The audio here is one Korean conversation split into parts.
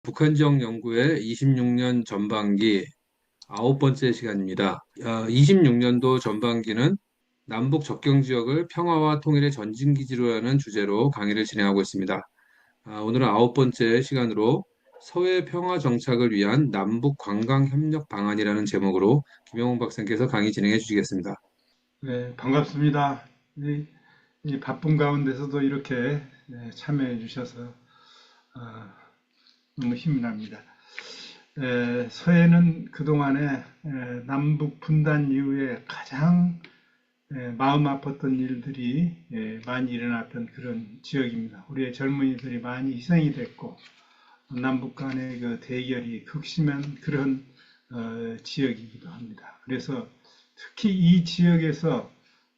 북한 지역 연구의 26년 전반기 9번째 시간입니다. 26년도 전반기는 남북 접경 지역을 평화와 통일의 전진기지로 하는 주제로 강의를 진행하고 있습니다. 오늘은 9번째 시간으로 서해 평화 정착을 위한 남북 관광 협력 방안이라는 제목으로 김영웅 박사님께서 강의 진행해 주시겠습니다. 네, 반갑습니다. 이 바쁜 가운데서도 이렇게 참여해 주셔서 아, 너무 힘이 납니다. 서해는 그동안에 남북 분단 이후에 가장 마음 아팠던 일들이 많이 일어났던 그런 지역입니다. 우리의 젊은이들이 많이 희생이 됐고 남북 간의 그 대결이 극심한 그런 지역이기도 합니다. 그래서 특히 이 지역에서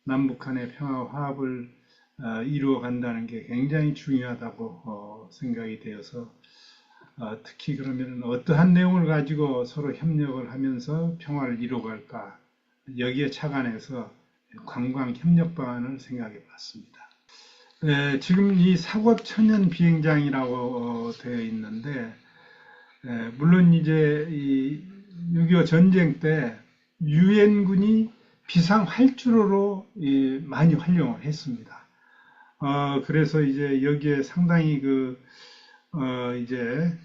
남북 간의 평화 화합을 이루어 간다는 게 굉장히 중요하다고 생각이 되어서 특히 그러면 어떠한 내용을 가지고 서로 협력을 하면서 평화를 이루어갈까 여기에 착안해서 관광 협력 방안을 생각해 봤습니다. 지금 이 사급 천연 비행장이라고 되어 있는데 물론 이제 이 6.25 전쟁 때 유엔군이 비상 활주로로 많이 활용을 했습니다. 그래서 이제 여기에 상당히 이제,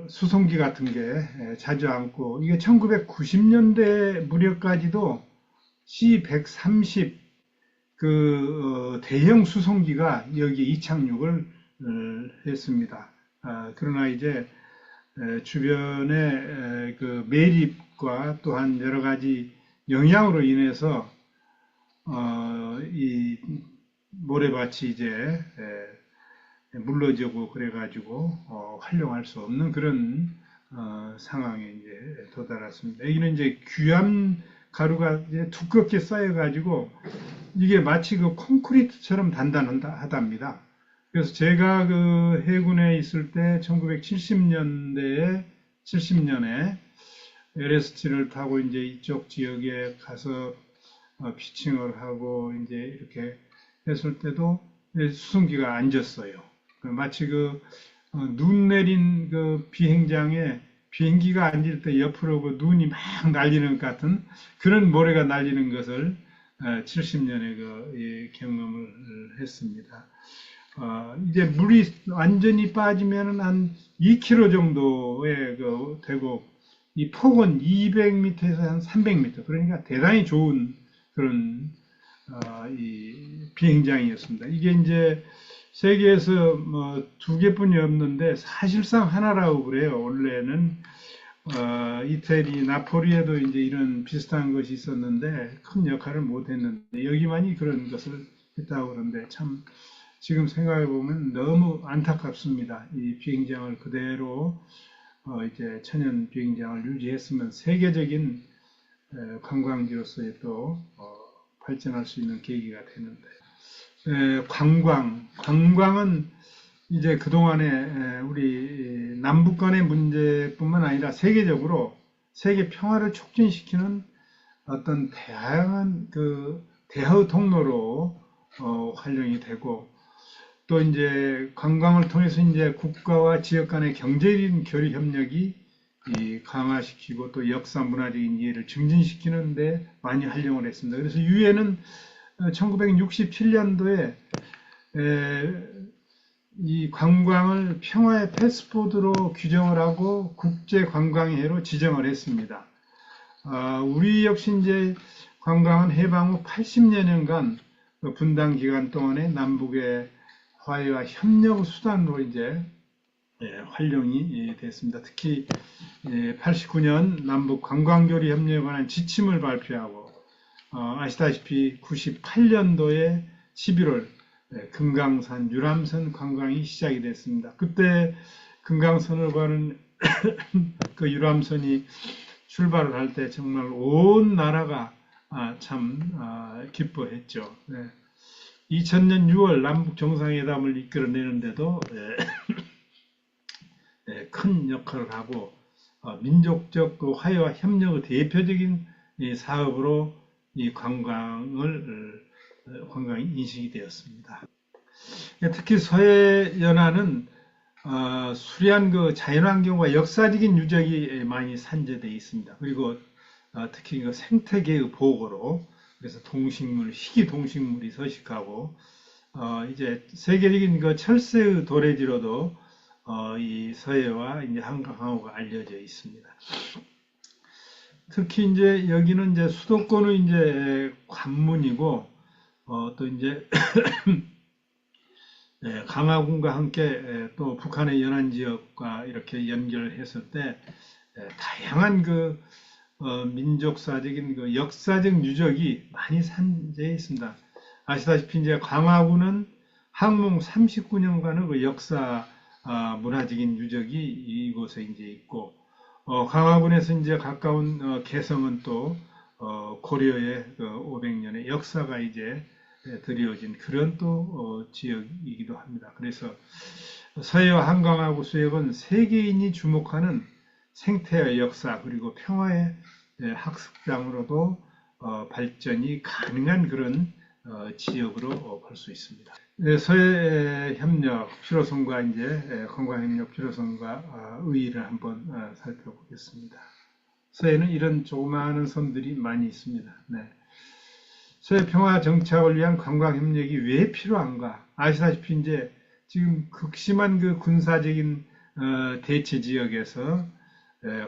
수송기 같은 게 자주 앉고, 이게 1990년대 무렵까지도 C-130 대형 수송기가 여기 이착륙을 했습니다. 그러나 이제 주변의 그 매립과 또한 여러 가지 영향으로 인해서 이 모래밭이 이제 물러지고 그래가지고 활용할 수 없는 그런 상황에 이제 도달했습니다. 여기는 이제 귀암 가루가 이제 두껍게 쌓여가지고 이게 마치 그 콘크리트처럼 단단하답니다. 그래서 제가 그 해군에 있을 때 1970년대에 70년에 LST를 타고 이제 이쪽 지역에 가서 피칭을 하고 이제 이렇게 했을 때도 수송기가 앉았어요. 마치 눈 내린 그 비행장에 비행기가 앉을 때 옆으로 그 눈이 막 날리는 것 같은 그런 모래가 날리는 것을 70년에 경험을 했습니다. 이제 물이 완전히 빠지면 한 2km 정도에 되고 이 폭은 200m에서 한 300m 그러니까 대단히 좋은 그런 이 비행장이었습니다. 이게 이제 세계에서 뭐 두 개뿐이 없는데 사실상 하나라고 그래요. 원래는 이태리 나폴리에도 이제 이런 비슷한 것이 있었는데 큰 역할을 못 했는데 여기만이 그런 것을 했다고 그러는데 참 지금 생각해 보면 너무 안타깝습니다. 이 비행장을 그대로 이제 천연 비행장을 유지했으면 세계적인 관광지로서의 또 발전할 수 있는 계기가 되는데 관광은 이제 그동안에 우리 남북 간의 문제뿐만 아니라 세계적으로 세계 평화를 촉진시키는 어떤 다양한 대화 통로로 활용이 되고 또 이제 관광을 통해서 이제 국가와 지역 간의 경제적인 교류 협력이 강화시키고 또 역사 문화적인 이해를 증진시키는데 많이 활용을 했습니다. 그래서 유엔은 1967년도에 이 관광을 평화의 패스포드로 규정을 하고 국제 관광해로 지정을 했습니다. 우리 역시 이제 관광은 해방 후 80여년간 분단 기간 동안에 남북의 화해와 협력 수단으로 이제 활용이 됐습니다. 특히 89년 남북 관광교류 협력에 관한 지침을 발표하고 아시다시피 98년도에 11월 금강산 유람선 관광이 시작이 됐습니다. 그때 금강선을 가는 그 유람선이 출발을 할 때 정말 온 나라가 참 기뻐했죠. 2000년 6월 남북 정상회담을 이끌어내는데도 큰 역할을 하고 민족적 화해와 협력의 대표적인 사업으로 이 관광이 인식이 되었습니다. 특히 서해연안은 수려한 그 자연환경과 역사적인 유적이 많이 산재되어 있습니다. 그리고 특히 그 생태계의 보호로 그래서 동식물, 희귀 동식물이 서식하고 이제 세계적인 그 철새의 도래지로도 이 서해와 이제 한강하고가 알려져 있습니다. 특히 이제 여기는 이제 수도권의 이제 관문이고 또 이제 강화군과 함께 또 북한의 연안 지역과 이렇게 연결했을 때 다양한 그 민족사적인 그 역사적 유적이 많이 산재해 있습니다. 아시다시피 이제 강화군은 항몽 39년간의 그 역사 문화적인 유적이 이곳에 이제 있고 강화군에서 이제 가까운 개성은 또 고려의 그 500년의 역사가 이제 드리워진 그런 또 지역이기도 합니다. 그래서 서해와 한강하고 수역은 세계인이 주목하는 생태의 역사 그리고 평화의 학습장으로도 발전이 가능한 그런 지역으로 볼 수 있습니다. 서해 협력 필요성과 이제 관광 협력 필요성과 의의를 한번 살펴보겠습니다. 서해는 이런 조그마한 섬들이 많이 있습니다. 네. 서해 평화 정착을 위한 관광 협력이 왜 필요한가? 아시다시피 이제 지금 극심한 그 군사적인 대치 지역에서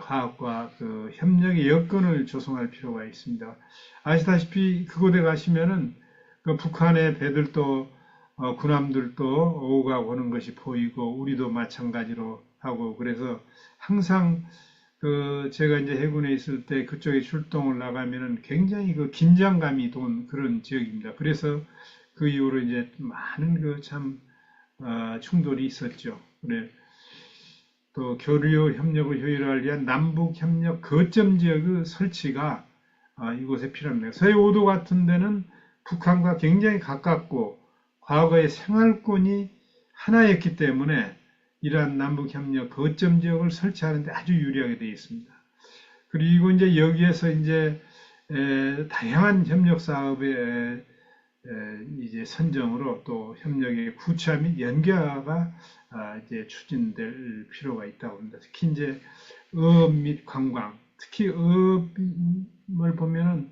화학과 그 협력의 여건을 조성할 필요가 있습니다. 아시다시피 그곳에 가시면은 그 북한의 배들도 군함들도 오고 가고 하는 것이 보이고 우리도 마찬가지로 하고 그래서 항상 그 제가 이제 해군에 있을 때 그쪽에 출동을 나가면은 굉장히 그 긴장감이 돈 그런 지역입니다. 그래서 그 이후로 이제 많은 그 참 충돌이 있었죠. 그래 또 교류 협력의 효율화를 위한 남북 협력 거점 지역의 설치가 이곳에 필요합니다. 서해 5도 같은 데는 북한과 굉장히 가깝고 과거의 생활권이 하나였기 때문에 이러한 남북 협력 거점 지역을 설치하는 데 아주 유리하게 되어 있습니다. 그리고 이제 여기에서 이제 다양한 협력 사업의 이제 선정으로 또 협력의 구체화 및 연계화가 이제 추진될 필요가 있다고 합니다. 특히 이제 어업 및 관광, 특히 어업을 보면은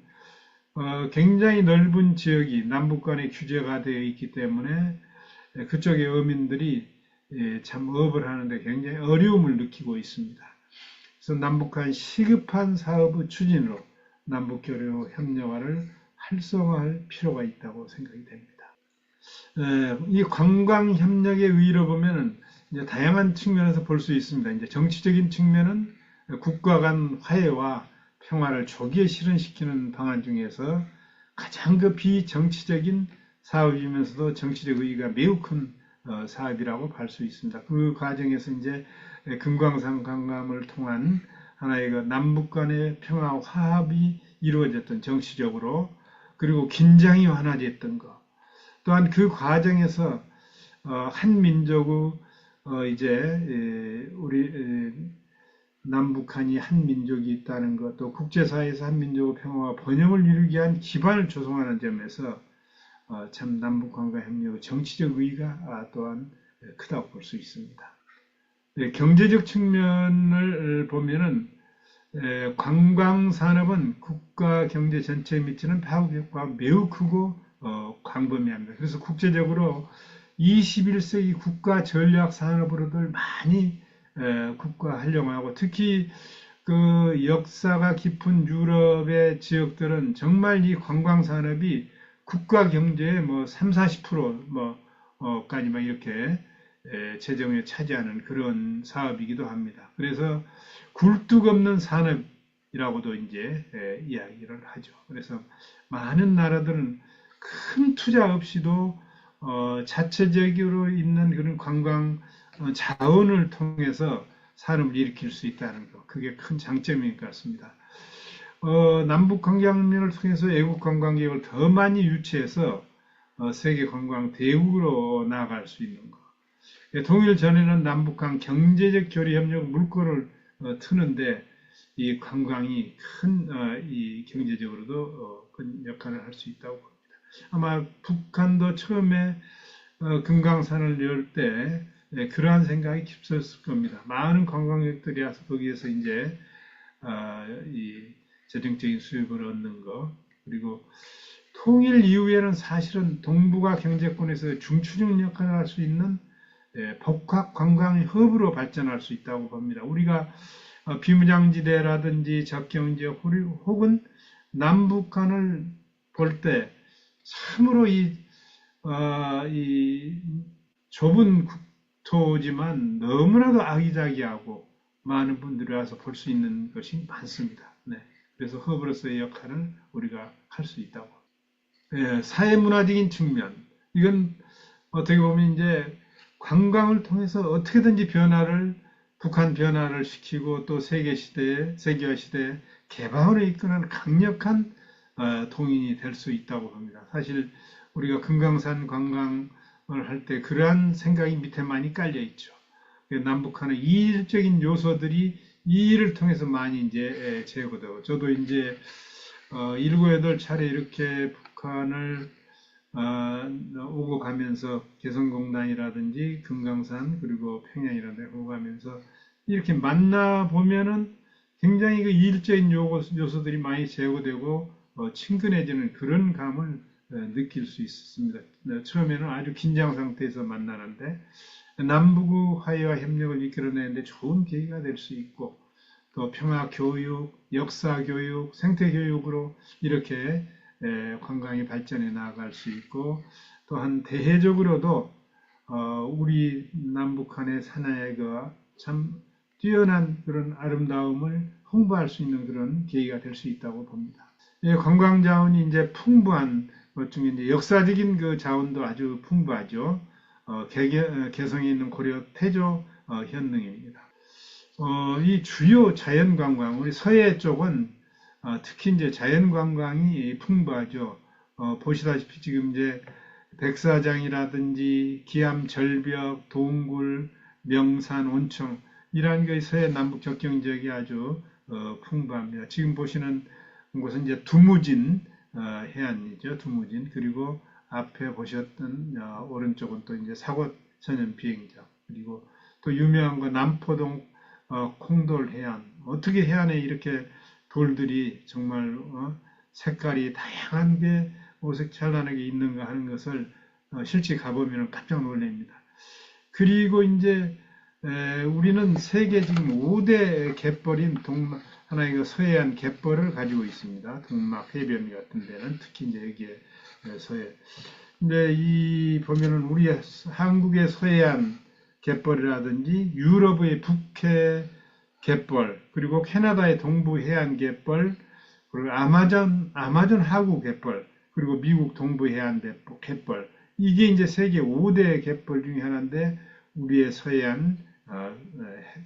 굉장히 넓은 지역이 남북 간에 규제가 되어 있기 때문에 그쪽의 어민들이 참 어업을 하는데 굉장히 어려움을 느끼고 있습니다. 그래서 남북 간 시급한 사업의 추진으로 남북 교류 협력화를 활성화할 필요가 있다고 생각이 됩니다. 이 관광 협력의 의의로 보면 이제 다양한 측면에서 볼 수 있습니다. 이제 정치적인 측면은 국가 간 화해와 평화를 조기에 실현시키는 방안 중에서 가장 그 비정치적인 사업이면서도 정치적 의의가 매우 큰 사업이라고 볼 수 있습니다. 그 과정에서 이제 금강산 강감을 통한 하나의 그 남북 간의 평화 화합이 이루어졌던 정치적으로 그리고 긴장이 완화됐던 것 또한 그 과정에서 한 민족의 이제 우리 남북한이 한 민족이 있다는 것, 또 국제사회에서 한 민족의 평화와 번영을 이루기 위한 기반을 조성하는 점에서 참 남북 관계 협력의 정치적 의의가 또한 크다고 볼 수 있습니다. 네, 경제적 측면을 보면은 관광 산업은 국가 경제 전체에 미치는 파급 효과가 매우 크고 광범위합니다. 그래서 국제적으로 21세기 국가 전략 산업으로들 많이 국가 활용하고 특히 그 역사가 깊은 유럽의 지역들은 정말 이 관광 산업이 국가 경제의 뭐 3, 40%뭐 까지 막 이렇게 재정에 차지하는 그런 사업이기도 합니다. 그래서 굴뚝 없는 산업이라고도 이제 이야기를 하죠. 그래서 많은 나라들은 큰 투자 없이도 자체적으로 있는 그런 관광 자원을 통해서 산업을 일으킬 수 있다는 것, 그게 큰 장점인 것 같습니다. 남북 관광을 통해서 애국 관광 계획을 더 많이 유치해서 세계 관광 대국으로 나아갈 수 있는 것. 통일 전에는 남북 간 경제적 교류 협력 물꼬를 트는데 이 관광이 큰 이 경제적으로도 큰 역할을 할 수 있다고 봅니다. 아마 북한도 처음에 금강산을 열 때 그러한 생각이 깊었을 겁니다. 많은 관광객들이 와서 거기에서 이제 이 재정적인 수입을 얻는 거, 그리고 통일 이후에는 사실은 동북아 경제권에서 중추적 역할을 할 수 있는 복합 관광 허브로 발전할 수 있다고 봅니다. 우리가 비무장지대라든지 접경지역 혹은 남북한을 볼 때 참으로 이 좁은 국토지만 너무나도 아기자기하고 많은 분들이 와서 볼 수 있는 것이 많습니다. 네. 그래서 허브로서의 역할을 우리가 할 수 있다고. 사회문화적인 측면. 이건 어떻게 보면 이제 관광을 통해서 어떻게든지 북한 변화를 시키고 또 세계화 시대에 개방을 이끄는 강력한 동인이 될 수 있다고 봅니다. 사실 우리가 금강산 관광을 할 때 그러한 생각이 밑에 많이 깔려 있죠. 남북한의 이질적인 요소들이 이 일을 통해서 많이 이제 제거되고, 저도 이제 일곱 여덟 차례 이렇게 북한을 오고 가면서 개성공단이라든지 금강산 그리고 평양이라는 데 오고 가면서 이렇게 만나 보면은 굉장히 그 이질적인 요소들이 많이 제거되고 친근해지는 그런 감을 느낄 수 있었습니다. 처음에는 아주 긴장 상태에서 만나는데 남북의 화해와 협력을 이끌어내는데 좋은 계기가 될 수 있고, 또 평화 교육, 역사 교육, 생태 교육으로 이렇게 관광이 발전해 나아갈 수 있고, 또한 대외적으로도 우리 남북한의 사나이가 참 뛰어난 그런 아름다움을 홍보할 수 있는 그런 계기가 될 수 있다고 봅니다. 관광 자원이 이제 풍부한 것 중에 이제 역사적인 그 자원도 아주 풍부하죠. 개성에 있는 고려 태조 현릉입니다. 이 주요 자연 관광, 우리 서해 쪽은 특히 이제 자연 관광이 풍부하죠. 보시다시피 지금 이제 백사장이라든지 기암 절벽, 동굴, 명산, 온천 이러한 게 서해 남북 접경 지역이 아주 풍부합니다. 지금 보시는 곳은 이제 두무진 해안이죠. 두무진. 그리고 앞에 보셨던 오른쪽은 또 이제 사고 전염 비행장. 그리고 또 유명한 거 남포동 콩돌 해안. 어떻게 해안에 이렇게 돌들이 정말 색깔이 다양한 게 오색찬란하게 있는가 하는 것을 실제 가보면 깜짝 놀랍니다. 그리고 이제 우리는 세계 지금 5대 갯벌인 하나의 그 서해안 갯벌을 가지고 있습니다. 동막 해변 같은 데는 특히 이제 여기에 서해. 근데 이 보면은 우리 한국의 서해안 갯벌이라든지 유럽의 북해 갯벌, 그리고 캐나다의 동부 해안 갯벌, 그리고 아마존 하구 갯벌, 그리고 미국 동부 해안 갯벌. 이게 이제 세계 5대 갯벌 중에 하나인데 우리의 서해안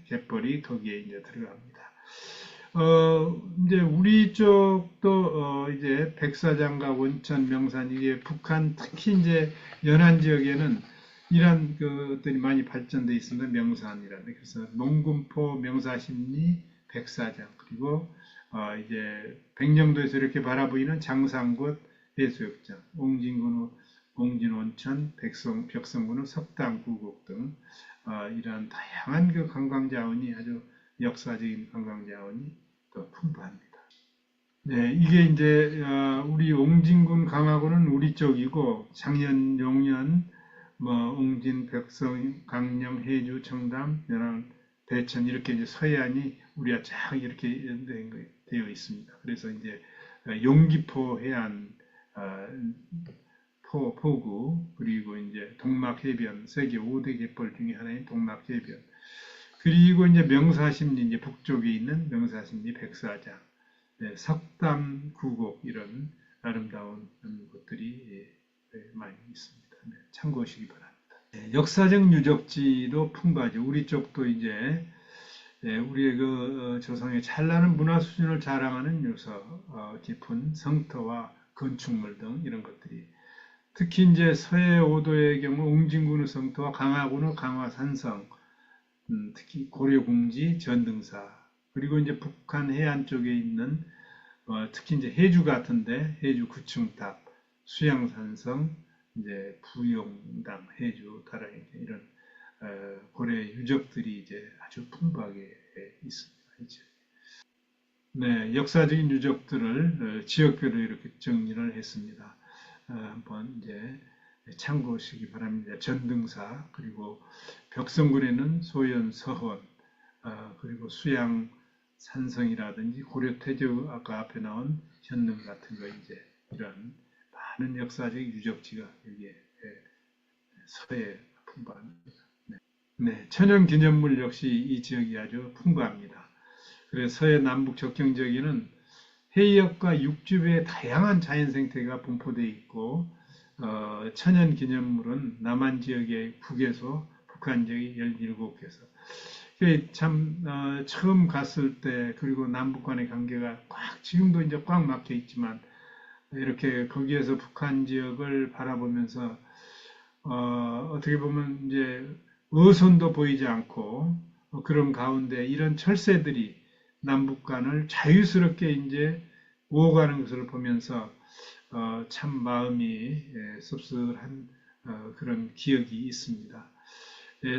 갯벌이 거기에 이제 들어갑니다. 이제 우리 쪽도 이제 백사장과 원천, 명산 이게 북한 특히 이제 연안 지역에는 이런 것들이 많이 발전돼 있습니다. 명산이라는 그래서 농군포, 명사십리, 백사장 그리고 이제 백령도에서 이렇게 바라보이는 장상곶 해수욕장, 옹진온천, 벽성군은 석당, 구곡 등 이러한 다양한 그 관광 자원이 아주 역사적인 관광 자원이 또 풍부합니다. 네, 이게 이제 우리 옹진군 강화군은 우리 쪽이고 작년 용년 뭐 옹진, 백성, 강령, 해주, 청담, 연안, 대천 이렇게 이제 서해안이 우리가 쫙 이렇게 되어 있습니다. 그래서 이제 용기포 해안 포구 그리고 이제 동막해변 세계 5대 갯벌 중에 하나인 동막해변 그리고 이제 명사십리 이제 북쪽에 있는 명사십리 백사장 석담 구곡 이런 아름다운 곳들이 많이 있습니다. 네, 참고하시기 바랍니다. 역사적 유적지도 풍부하죠. 우리 쪽도 이제 우리의 그 조상의 찬란한 문화 수준을 자랑하는 깊은 성터와 건축물 등 이런 것들이 특히 이제 서해 5도의 경우 옹진군의 성터와 강화군의 강화산성, 특히 고려궁지, 전등사 그리고 이제 북한 해안 쪽에 있는 특히 이제 해주 같은데 해주 구층탑, 수양산성, 이제 부용당, 해주, 다랑이 이런 고래 유적들이 이제 아주 풍부하게 있습니다. 이제. 네, 역사적인 유적들을 지역별로 이렇게 정리를 했습니다. 한번 이제 참고하시기 바랍니다. 전등사, 그리고 벽성군에는 소연, 서원, 그리고 수양, 산성이라든지 고려 태조 아까 앞에 나온 현능 같은 거 이제 이런 많은 역사적 유적지가 여기에 서해 풍부합니다. 네, 천연기념물 역시 이 지역이 아주 풍부합니다. 그래서 서해 남북 접경 지역에는 해역과 육지배의 다양한 자연 생태가 분포되어 있고 천연기념물은 남한 지역의 9개소, 북한 지역의 17개소. 참 처음 갔을 때 그리고 남북 간의 관계가 꽉 지금도 이제 꽉 막혀 있지만 이렇게 거기에서 북한 지역을 바라보면서 어떻게 보면 이제 어선도 보이지 않고 그런 가운데 이런 철새들이 남북 간을 자유스럽게 이제 오가는 것을 보면서 참 마음이 씁쓸한 그런 기억이 있습니다.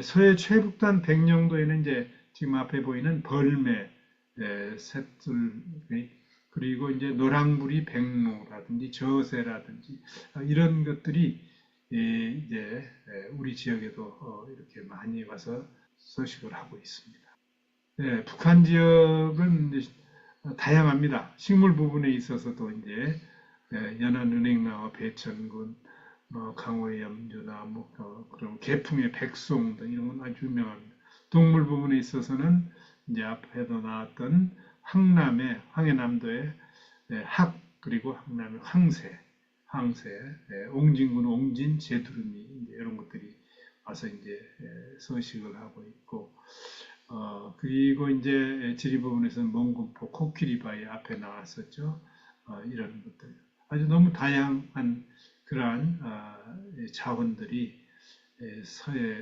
서해 최북단 백령도에는 이제 지금 앞에 보이는 벌매, 셋들, 그리고 이제 노랑부리 백로라든지 저새라든지 이런 것들이 이제 우리 지역에도 이렇게 많이 와서 서식을 하고 있습니다. 북한 지역은 이제 다양합니다. 식물 부분에 있어서도 이제 연안은행나와 배천군, 강호의 염주나무, 그런 개풍의 백송 등 이런 건 아주 유명합니다. 동물 부분에 있어서는 이제 앞에도 나왔던 황남의 황해남도의 학 그리고 황남의 황새, 옹진군 옹진, 제두루미 이제 이런 것들이 와서 이제 서식을 하고 있고 그리고 이제 지리 부분에서는 몽군포, 코끼리바위 앞에 나왔었죠. 이런 것들 아주 너무 다양한 그러한 자원들이 서해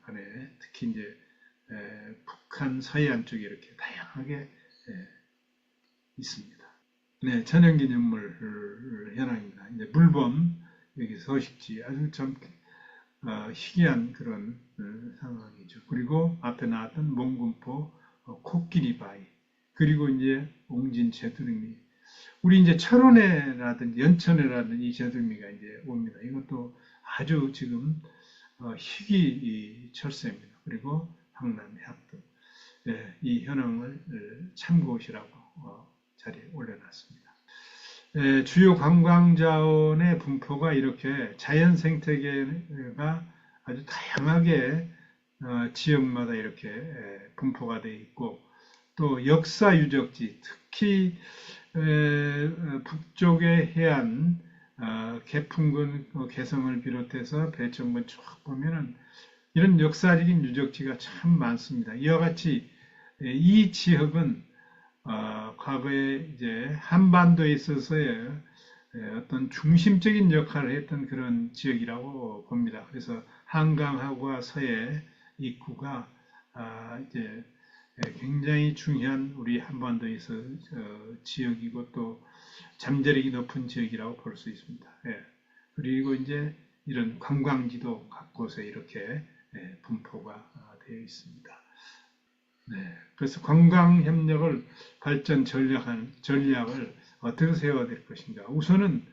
안에 특히 이제 북한 서해안 쪽에 이렇게 다양하게 있습니다. 네, 천연기념물 현황입니다. 이제 물범 여기 서식지 아주 참 희귀한 그런 상황이죠. 그리고 앞에 나왔던 몽군포, 코끼리바위, 그리고 이제 옹진 제두르미. 우리 이제 철원에라든지 연천에라든지 이 제두르미가 이제 옵니다. 이것도 아주 지금 희귀 철새입니다. 그리고 황남의 합등. 이 현황을 참고하시라고 자리에 올려놨습니다. 주요 관광자원의 분포가 이렇게 자연 생태계가 아주 다양하게 지역마다 이렇게 분포가 되어 있고 또 역사 유적지 특히 북쪽의 해안 개풍군 개성을 비롯해서 배천군 쭉 보면은 이런 역사적인 유적지가 참 많습니다. 이와 같이 이 지역은 과거에 이제 한반도에 있어서의 어떤 중심적인 역할을 했던 그런 지역이라고 봅니다. 그래서 한강하고와 서해 입구가 이제 굉장히 중요한 우리 한반도에서 지역이고 또 잠재력이 높은 지역이라고 볼 수 있습니다. 그리고 이제 이런 관광지도 각 곳에 이렇게 분포가 되어 있습니다. 그래서 관광 협력을 발전 전략을 어떻게 세워야 될 것인가. 우선은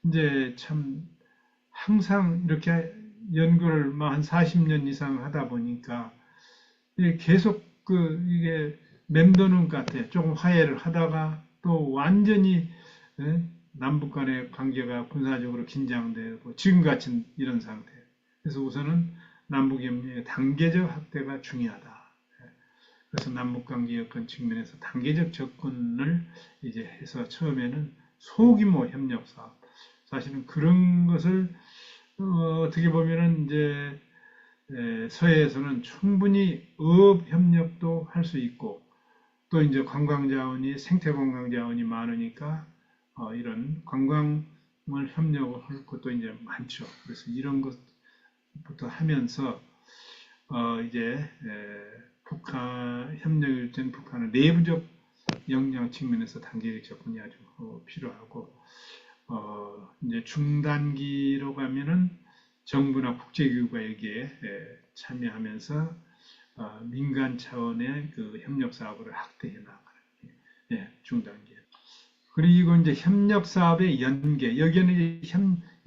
이제 참 항상 이렇게 연구를 한 40년 이상 하다 보니까 계속 이게 맴도는 것 같아요. 조금 화해를 하다가 또 완전히 남북 간의 관계가 군사적으로 긴장되고 지금 같은 이런 상태. 그래서 우선은 남북 협력의 단계적 확대가 중요하다. 그래서 남북관계 여건 측면에서 단계적 접근을 이제 해서 처음에는 소규모 협력 사업. 사실은 그런 것을 어떻게 보면은 이제 서해에서는 충분히 어업 협력도 할 수 있고 또 이제 관광자원이 생태 관광자원이 많으니까 이런 관광을 협력을 할 것도 이제 많죠. 그래서 이런 것부터 하면서 이제 북한 협력일전 북한의 내부적 역량 측면에서 단계적 접근이 아주 필요하고 이제 중단기로 가면은 정부나 국제기구가 여기에 참여하면서 민간 차원의 그 협력 사업을 확대해 나가는 중단기. 그리고 이제 협력 사업의 연계, 여기에는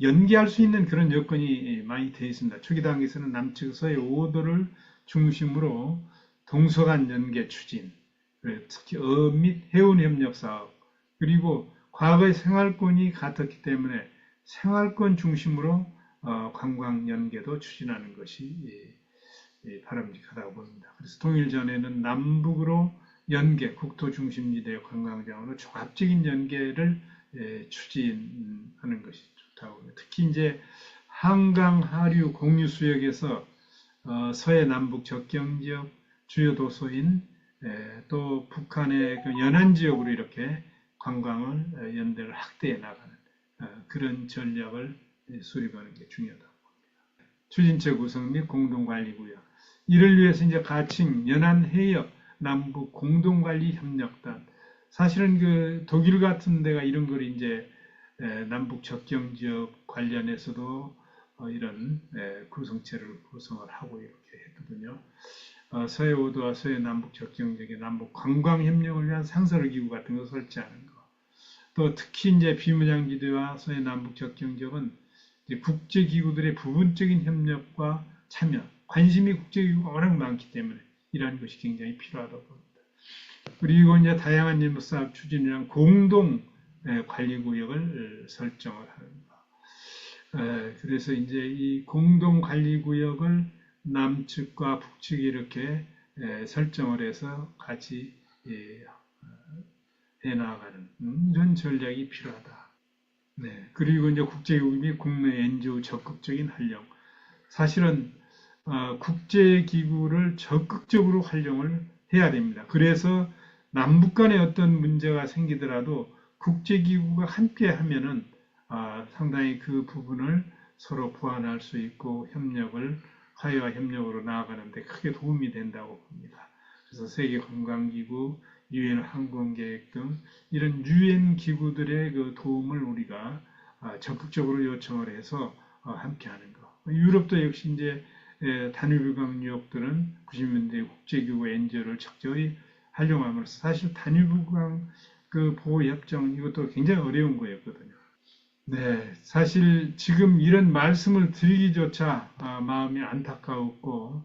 연계할 수 있는 그런 여건이 많이 되어 있습니다. 초기 단계에서는 남측 서해 5도를 중심으로 동서간 연계 추진, 특히 어업 및 해운 협력 사업, 그리고 과거의 생활권이 같았기 때문에 생활권 중심으로 관광 연계도 추진하는 것이 바람직하다고 봅니다. 그래서 통일 전에는 남북으로 연계, 국토 중심지대 관광장으로 종합적인 연계를 추진하는 것이 좋다고 봅니다. 특히 이제 한강 하류 공유 수역에서 서해 남북 접경 지역 주요 도서인 또 북한의 그 연안 지역으로 이렇게 관광을 연대를 확대해 나가는 그런 전략을 수립하는 게 중요하다. 추진체 구성 및 공동관리구역. 이를 위해서 이제 가칭, 연안 해역, 남북 공동관리 협력단. 사실은 그 독일 같은 데가 이런 걸 이제 남북 접경 지역 관련해서도 이런 구성체를 구성을 하고 이렇게 했거든요. 서해 5도와 서해 남북 접경 지역의 남북 관광 협력을 위한 상설 기구 같은 거 설치하는 거. 또 특히 이제 비무장지대와 서해 남북 접경 지역은 국제기구들의 부분적인 협력과 참여, 관심이 국제기구가 워낙 많기 때문에 이러한 것이 굉장히 필요하다고 봅니다. 그리고 이제 다양한 임무사업 추진이랑 공동 관리구역을 설정을 하는 것. 그래서 이제 이 공동 관리구역을 남측과 북측이 이렇게 설정을 해서 같이 해나가는 이런 전략이 필요하다. 네. 그리고 이제 국제기구 및 국내 NGO 적극적인 활용. 사실은 국제기구를 적극적으로 활용을 해야 됩니다. 그래서 남북 간에 어떤 문제가 생기더라도 국제기구가 함께 하면은 상당히 그 부분을 서로 보완할 수 있고 화해와 협력으로 나아가는 데 크게 도움이 된다고 봅니다. 그래서 세계관광기구, 유엔 항공계획 등 이런 유엔 기구들의 그 도움을 우리가 적극적으로 요청을 해서 함께하는 것. 유럽도 역시 이제 다뉴브강 유역들은 90년대 국제기구 NGO를 적절히 활용함으로써 사실 다뉴브강 그 보호협정 이것도 굉장히 어려운 거였거든요. 네, 사실 지금 이런 말씀을 드리기조차 마음이 안타까웠고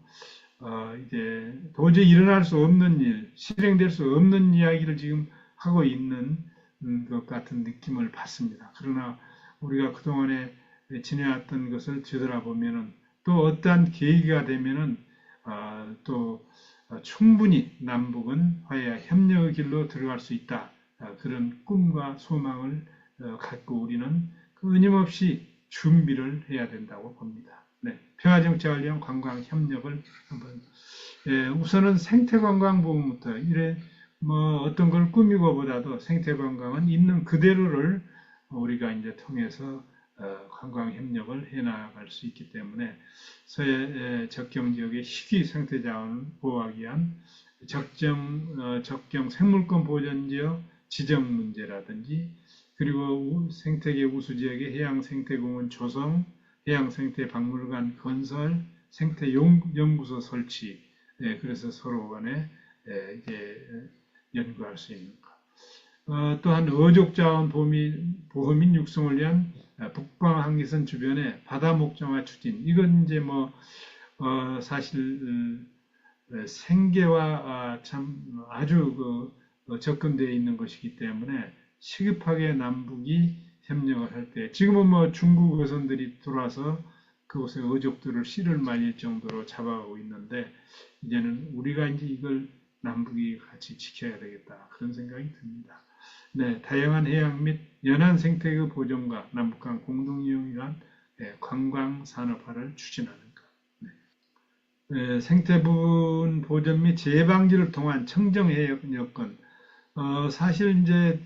이제 도저히 일어날 수 없는 일, 실행될 수 없는 이야기를 지금 하고 있는 것 같은 느낌을 받습니다. 그러나 우리가 그동안에 지내왔던 것을 되돌아보면은 또 어떠한 계기가 되면은 또 충분히 남북은 화해와 협력의 길로 들어갈 수 있다. 그런 꿈과 소망을 갖고 우리는 끊임없이 준비를 해야 된다고 봅니다. 네, 평화정책을 위한 관광 협력을 한번 우선은 생태관광부부터 이래 뭐 어떤 걸 꾸미고보다도 생태관광은 있는 그대로를 우리가 이제 통해서 관광 협력을 해나갈 수 있기 때문에 서해 접경 지역의 희귀 생태 자원을 보호하기 위한 접경 생물권 보전 지역 지정 문제라든지 그리고 생태계 우수 지역의 해양 생태공원 조성, 해양 생태 박물관 건설, 생태 연구소 설치, 그래서 서로 간에 이제 연구할 수 있는 것. 또한 어족 자원 보호 및 육성을 위한 북방 한계선 주변의 바다 목정화 추진. 이건 이제 뭐 사실 생계와 참 아주 접근되어 있는 것이기 때문에 시급하게 남북이 협력을 할 때 지금은 뭐 중국 어선들이 들어와서 그곳에 어족들을 씨를 말릴 정도로 잡아가고 있는데 이제는 우리가 이제 이걸 남북이 같이 지켜야 되겠다 그런 생각이 듭니다. 네, 다양한 해양 및 연안 생태계 보존과 남북한 공동 이용을 위한 관광 산업화를 추진하는 것. 네. 생태분 보존 및 재방지를 통한 청정 해역 여건. 사실 이제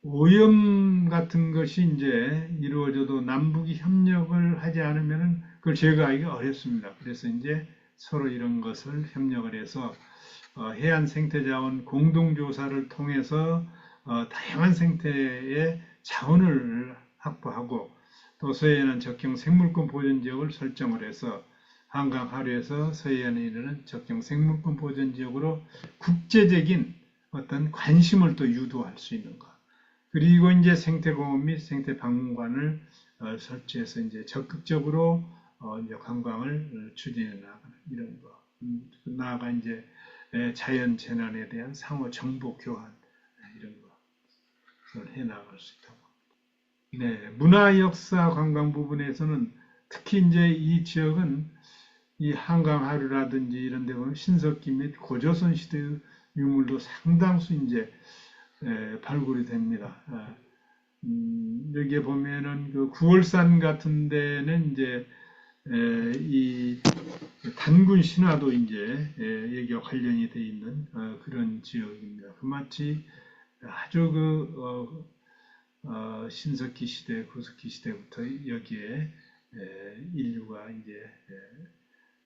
오염 같은 것이 이제 이루어져도 남북이 협력을 하지 않으면 그걸 제거하기가 어렵습니다. 그래서 이제 서로 이런 것을 협력을 해서 해안 생태자원 공동조사를 통해서 다양한 생태의 자원을 확보하고 또 서해안 적경 생물권 보전 지역을 설정을 해서 한강 하류에서 서해안에 이르는 적경 생물권 보전 지역으로 국제적인 어떤 관심을 또 유도할 수 있는 것. 그리고 이제 생태공원 및 생태박물관을 설치해서 이제 적극적으로 이제 관광을 추진해 나가는 이런 거. 나아가 이제 자연 재난에 대한 상호 정보 교환 이런 것을 해 나갈 수 있다고. 네, 문화 역사 관광 부분에서는 특히 이제 이 지역은 이 한강 하류라든지 이런 데 보면 신석기 및 고조선 시대의 유물도 상당수 이제 발굴이 됩니다. 여기에 보면은 그 구월산 같은 데는 이제 이 단군 신화도 이제 여기와 관련이 돼 있는 그런 지역입니다. 그 마치 아주 신석기 시대, 구석기 시대부터 여기에 인류가 이제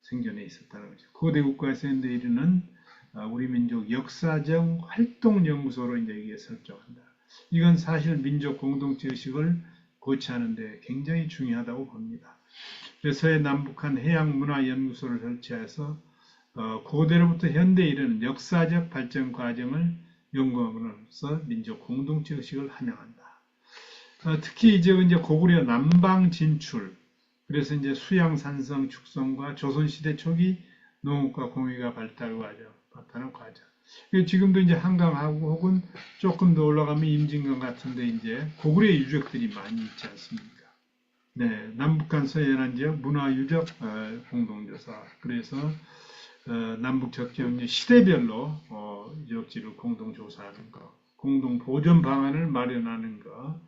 생겨내 있었다는 거죠. 고대 국가에서 현대 이르는 우리 민족 역사적 활동연구소로 이제 이게 설정한다. 이건 사실 민족 공동체 의식을 고취하는 데 굉장히 중요하다고 봅니다. 그래서 남북한 해양문화연구소를 설치해서 고대로부터 현대에 이르는 역사적 발전 과정을 연구함으로써 민족 공동체 의식을 함양한다. 특히 이제 고구려 남방 진출, 그래서 이제 수양산성 축성과 조선시대 초기 농업과 공유가 발달하는 과정. 지금도 이제 한강하고 혹은 조금 더 올라가면 임진강 같은데 이제 고구려 유적들이 많이 있지 않습니까? 네, 남북한 서해안 지역 문화유적 공동조사. 그래서 남북 적경 시대별로 유적지를 공동조사하는 거, 공동 보존 방안을 마련하는 거,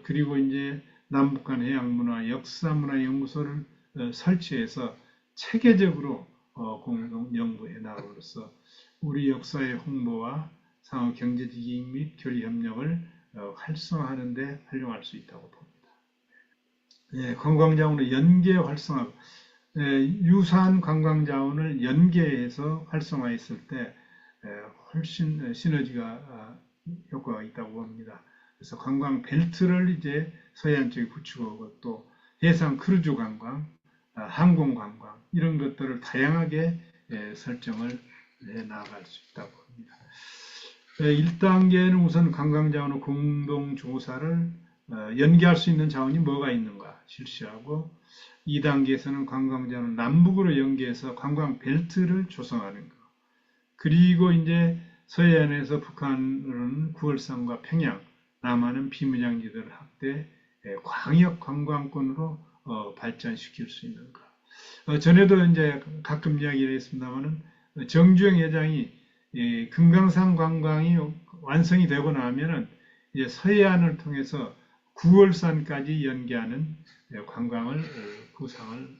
그리고 이제 남북한 해양문화 역사문화연구소를 설치해서 체계적으로 공동 연구해 나감으로써 우리 역사의 홍보와 상호 경제적 이익 및 교류 협력을 활성화하는 데 활용할 수 있다고 봅니다. 예, 관광자원의 연계 활성화, 유사한 관광자원을 연계해서 활성화했을 때 훨씬 시너지가 효과가 있다고 봅니다. 그래서 관광 벨트를 이제 서해안 쪽에 구축하고 또 해상 크루즈 관광, 항공 관광 이런 것들을 다양하게 설정을 해 나갈 수 있다고 봅니다. 1단계는 우선 관광자원의 공동조사를 연계할 수 있는 자원이 뭐가 있는가 실시하고 2단계에서는 관광자원을 남북으로 연계해서 관광 벨트를 조성하는 것. 그리고 이제 서해안에서 북한은 구월산과 평양, 남한은 비무장지대를 확대, 광역 관광권으로 발전시킬 수 있는 것. 전에도 이제 가끔 이야기를 했습니다만은 정주영 회장이 금강산 관광이 완성이 되고 나면은 이제 서해안을 통해서 구월산까지 연계하는 관광을 구상을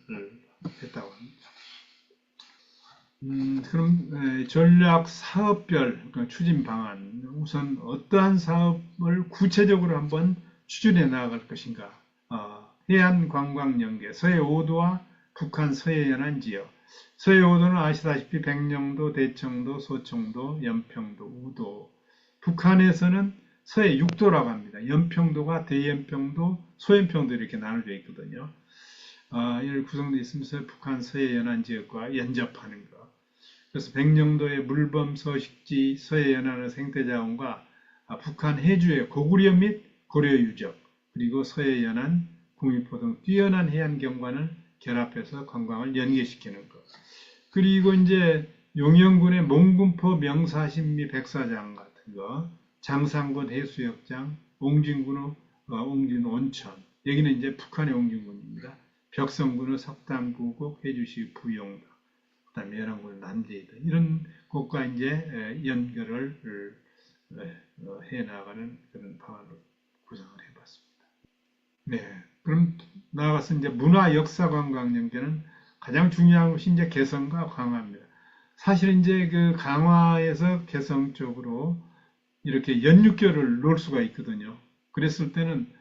했다고 합니다. 그럼 전략 사업별 그러니까 추진 방안 우선 어떠한 사업을 구체적으로 한번 추진해 나갈 것인가? 해안 관광 연계 서해 5도와 북한 서해 연안 지역. 서해 5도는 아시다시피 백령도, 대청도, 소청도, 연평도, 우도. 북한에서는 서해 6도라고 합니다. 연평도가 대연평도, 소연평도 이렇게 나눠져 있거든요. 이를 구성되어 있으면서 북한 서해 연안 지역과 연접하는 것. 그래서 백령도의 물범 서식지, 서해 연안의 생태자원과 북한 해주의 고구려 및 고려 유적, 그리고 서해 연안, 국립포 등 뛰어난 해안 경관을 결합해서 관광을 연계시키는 것. 그리고 이제 용영군의 몽군포 명사신 및 백사장 같은 거, 장산군 해수욕장, 옹진군의 옹진 온천, 여기는 이제 북한의 옹진군입니다. 벽성군의 석담구곡, 해주시 부용당, 그다음에 연안군 남제이다 이런 곳과 이제 연결을 해 나가는 그런 방안을 구상을 해봤습니다. 네, 그럼 나아가서 이제 문화 역사 관광 연계는 가장 중요한 것이 이제 개성과 강화입니다. 사실 이제 그 강화에서 개성 쪽으로 이렇게 연육교를 놓을 수가 있거든요. 그랬을 때는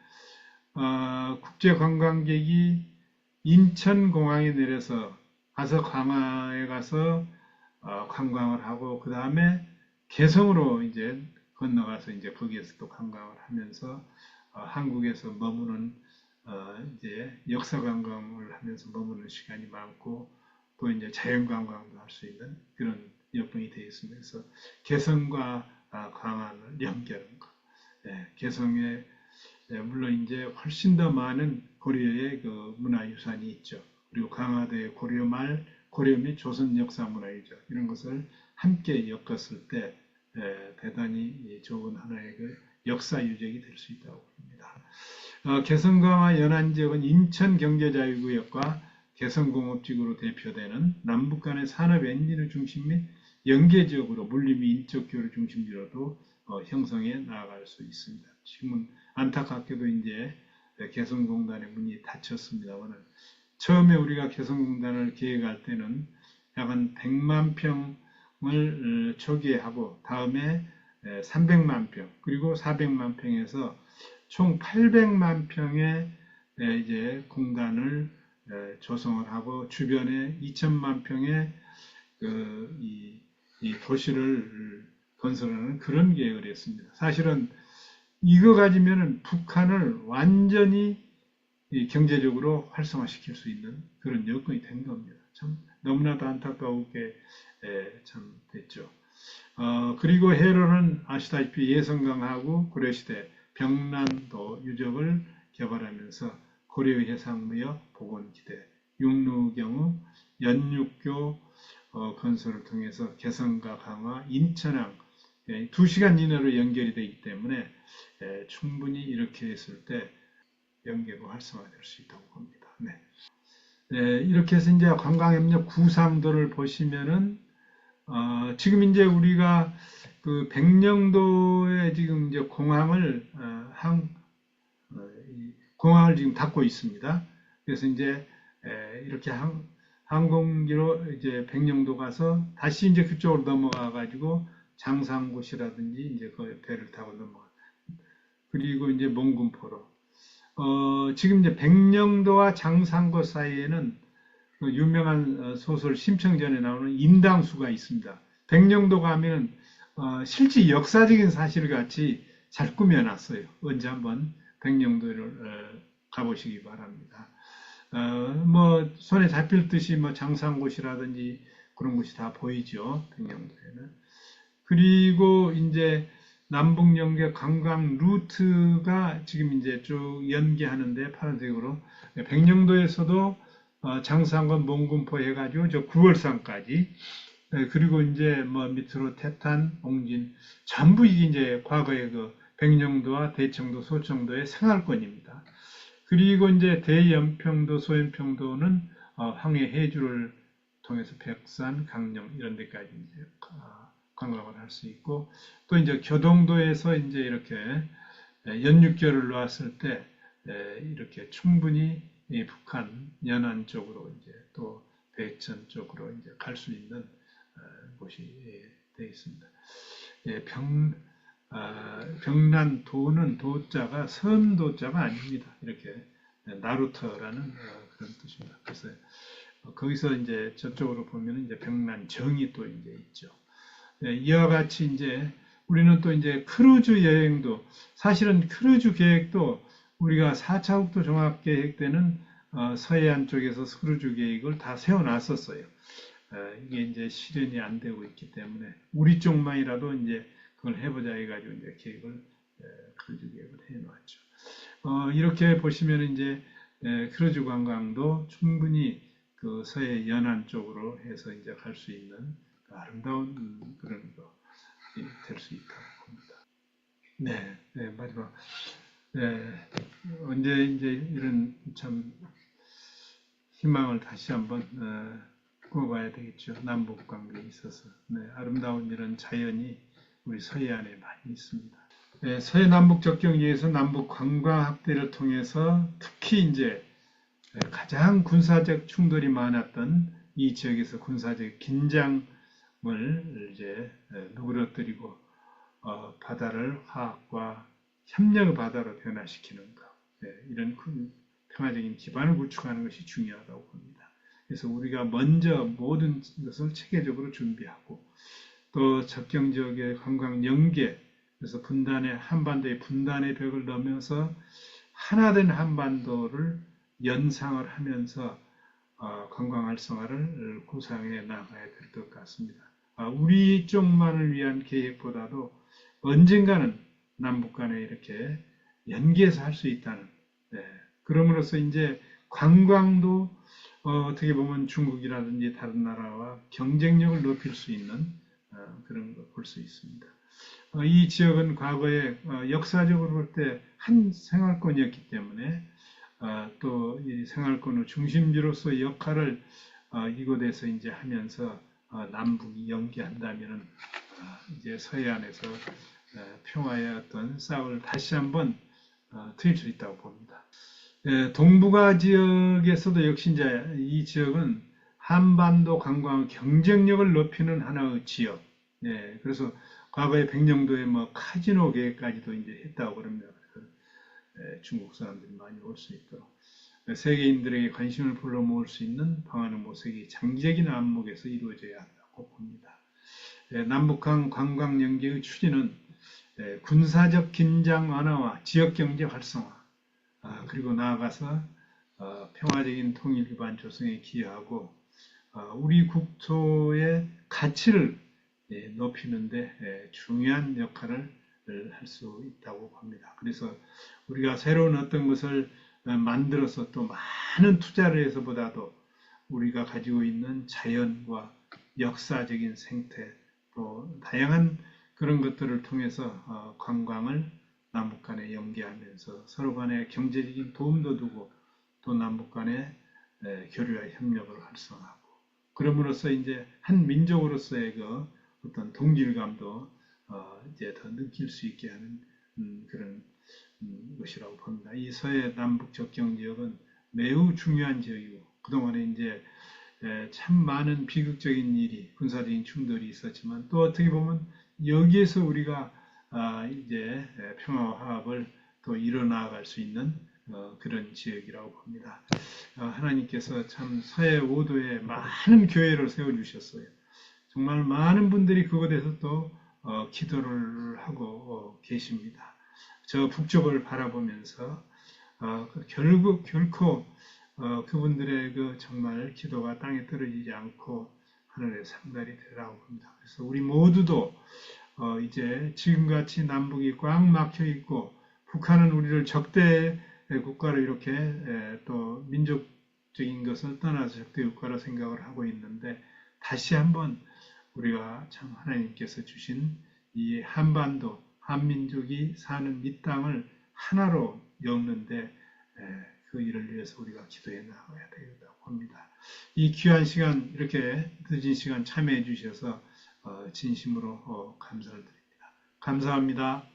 국제 관광객이 인천공항에 내려서 가서 강화에 가서 관광을 하고 그 다음에 개성으로 이제 건너가서 이제 거기에서 또 관광을 하면서 한국에서 머무는 이제 역사 관광을 하면서 머무는 시간이 많고 또 이제 자연 관광도 할 수 있는 그런 여건이 되어 있습니다. 그래서 개성과 광안을 연결한 것. 예, 개성에 물론 이제 훨씬 더 많은 고려의 그 문화유산이 있죠. 그리고 강화도의 고려 말, 고려 및 조선 역사 문화이죠. 이런 것을 함께 엮었을 때 대단히 좋은 하나의 그 역사 유적이 될 수 있다고 봅니다. 개성강화 연안 지역은 인천 경제자유구역과 개성공업지구로 대표되는 남북 간의 산업 엔진을 중심 및 연계 지역으로 물리 및 인적 교류 중심지로도 형성해 나아갈 수 있습니다. 지금은 안타깝게도 이제 개성공단의 문이 닫혔습니다만 처음에 우리가 개성공단을 계획할 때는 약 한 100만 평을 초기에 하고 다음에 300만 평 그리고 400만 평에서 총 800만 평의 이제 공단을 조성을 하고 주변에 2천만 평의 이 도시를 건설하는 그런 계획을 했습니다. 사실은 이거 가지면은 북한을 완전히 경제적으로 활성화시킬 수 있는 그런 여건이 된 겁니다. 참 너무나도 안타까우게 참 됐죠. 그리고 해로는 아시다시피 예성강하고 고려시대 병난도 유적을 개발하면서 고려의 해상무역 복원기대, 육루경우 연육교 건설을 통해서 개성과 강화, 인천항 2시간 이내로 연결이 되기 때문에 충분히 이렇게 했을 때 연계가 활성화될 수 있다고 봅니다. 네. 이렇게 해서 이제 관광협력 구상도를 보시면은 지금 이제 우리가 그 백령도에 지금 이제 공항을 지금 닫고 있습니다. 그래서 이제 이렇게 항공기로 이제 백령도 가서 다시 이제 그쪽으로 넘어가 가지고 장상곶이라든지 이제 그 배를 타고 넘어가. 그리고 이제 몽군포로. 지금 이제 백령도와 장상곶 사이에는 그 유명한 소설 심청전에 나오는 임당수가 있습니다. 백령도 가면 실제 역사적인 사실 같이 잘 꾸며놨어요. 언제 한번 백령도를 가보시기 바랍니다. 뭐 손에 잡힐 듯이 뭐 장상곶이라든지 그런 곳이 다 보이죠. 백령도에는. 그리고 이제 남북 연계 관광 루트가 지금 이제 쭉 연계하는데 파란색으로 백령도에서도 장상권 몽군포 해가지고 저 9월산까지 그리고 이제 뭐 밑으로 태탄, 옹진 전부 이게 이제 과거의 그 백령도와 대청도, 소청도의 생활권입니다. 그리고 이제 대연평도, 소연평도는 황해 해주를 통해서 백산, 강령 이런 데까지 이제 관광을 할 수 있고 또 이제 교동도에서 이제 이렇게 연육교를 놓았을 때 이렇게 충분히 북한 연안 쪽으로 이제 또 대천 쪽으로 이제 갈 수 있는 곳이 되어 있습니다. 병난도는 도자가 섬도자가 아닙니다. 이렇게 나루터라는 그런 뜻입니다. 그래서 거기서 이제 저쪽으로 보면 이제 병난정이 또 이제 있죠. 이와 같이 이제 우리는 또 이제 크루즈 여행도 사실은 크루즈 계획도 우리가 4차 국도 종합계획 때는 서해안 쪽에서 크루즈 계획을 다 세워놨었어요. 이게 이제 실현이 안 되고 있기 때문에 우리 쪽만이라도 이제 그걸 해보자 해가지고 이제 계획을 크루즈 계획을 해놓았죠. 이렇게 보시면 이제 크루즈 관광도 충분히 그 서해 연안 쪽으로 해서 이제 갈 수 있는 아름다운 그런 거 될 수 있다고 봅니다. 네, 마지막. 언제 이제 이런 참 희망을 다시 한번 꾸어봐야 되겠죠. 남북 관계에 있어서. 아름다운 이런 자연이 우리 서해안에 많이 있습니다. 서해 남북 접경지에서 남북 관광 확대를 통해서 특히 이제 가장 군사적 충돌이 많았던 이 지역에서 군사적 긴장을 이제 누그러뜨리고 바다를 화학과 협력의 바다로 변화시키는 것, 이런 평화적인 기반을 구축하는 것이 중요하다고 봅니다. 그래서 우리가 먼저 모든 것을 체계적으로 준비하고 또 접경 지역의 관광 연계, 그래서 한반도의 분단의 벽을 넘어서 하나된 한반도를 연상을 하면서 관광 활성화를 구상해 나가야 될 것 같습니다. 우리 쪽만을 위한 계획보다도 언젠가는 남북 간에 이렇게 연계해서 할 수 있다는, 네. 그럼으로써 이제 관광도 어떻게 보면 중국이라든지 다른 나라와 경쟁력을 높일 수 있는 그런 걸 볼 수 있습니다. 이 지역은 과거에 역사적으로 볼 때 한 생활권이었기 때문에 또 이 생활권의 중심지로서 역할을 이곳에서 이제 하면서 남북이 연계한다면은 이제 서해안에서 평화의 어떤 싹을 다시 한번 트일 수 있다고 봅니다. 동북아 지역에서도 역시 이제 이 지역은 한반도 관광 경쟁력을 높이는 하나의 지역. 네, 그래서 과거에 백령도에 뭐 카지노 계획까지도 이제 했다고 그럽니다. 중국 사람들이 많이 올 수 있도록 세계인들에게 관심을 불러모을 수 있는 방안의 모색이 장기적인 안목에서 이루어져야 한다고 봅니다. 남북한 관광 연계의 추진은 군사적 긴장 완화와 지역 경제 활성화, 그리고 나아가서 평화적인 통일 기반 조성에 기여하고 우리 국토의 가치를 높이는데 중요한 역할을 할 수 있다고 봅니다. 그래서 우리가 새로운 어떤 것을 만들어서 또 많은 투자를 해서보다도 우리가 가지고 있는 자연과 역사적인 생태 또 다양한 그런 것들을 통해서 관광을 남북 간에 연계하면서 서로 간에 경제적인 도움도 두고 또 남북 간에 교류와 협력을 활성화하고 그럼으로써 이제 한 민족으로서의 그 어떤 동질감도 이제 더 느낄 수 있게 하는 그런 것이라고 봅니다. 이 서해 남북 접경 지역은 매우 중요한 지역이고 그동안에 이제 참 많은 비극적인 일이 군사적인 충돌이 있었지만 또 어떻게 보면 여기에서 우리가 이제 평화와 화합을 또 이뤄나갈 수 있는 그런 지역이라고 봅니다. 하나님께서 참 서해 5도에 많은 교회를 세워주셨어요. 정말 많은 분들이 그곳에서 또 기도를 하고 계십니다. 저 북쪽을 바라보면서 결코 그분들의 그 정말 기도가 땅에 떨어지지 않고 하늘에 상달이 되라고 봅니다. 그래서 우리 모두도 이제 지금같이 남북이 꽉 막혀 있고 북한은 우리를 적대 국가로 이렇게 또 민족적인 것을 떠나서 적대 국가로 생각을 하고 있는데 다시 한번 우리가 참 하나님께서 주신 이 한반도 한민족이 사는 이 땅을 하나로 엮는데 그 일을 위해서 우리가 기도해 나가야 되겠다고 합니다. 이 귀한 시간 이렇게 늦은 시간 참여해 주셔서 진심으로 감사를 드립니다. 감사합니다.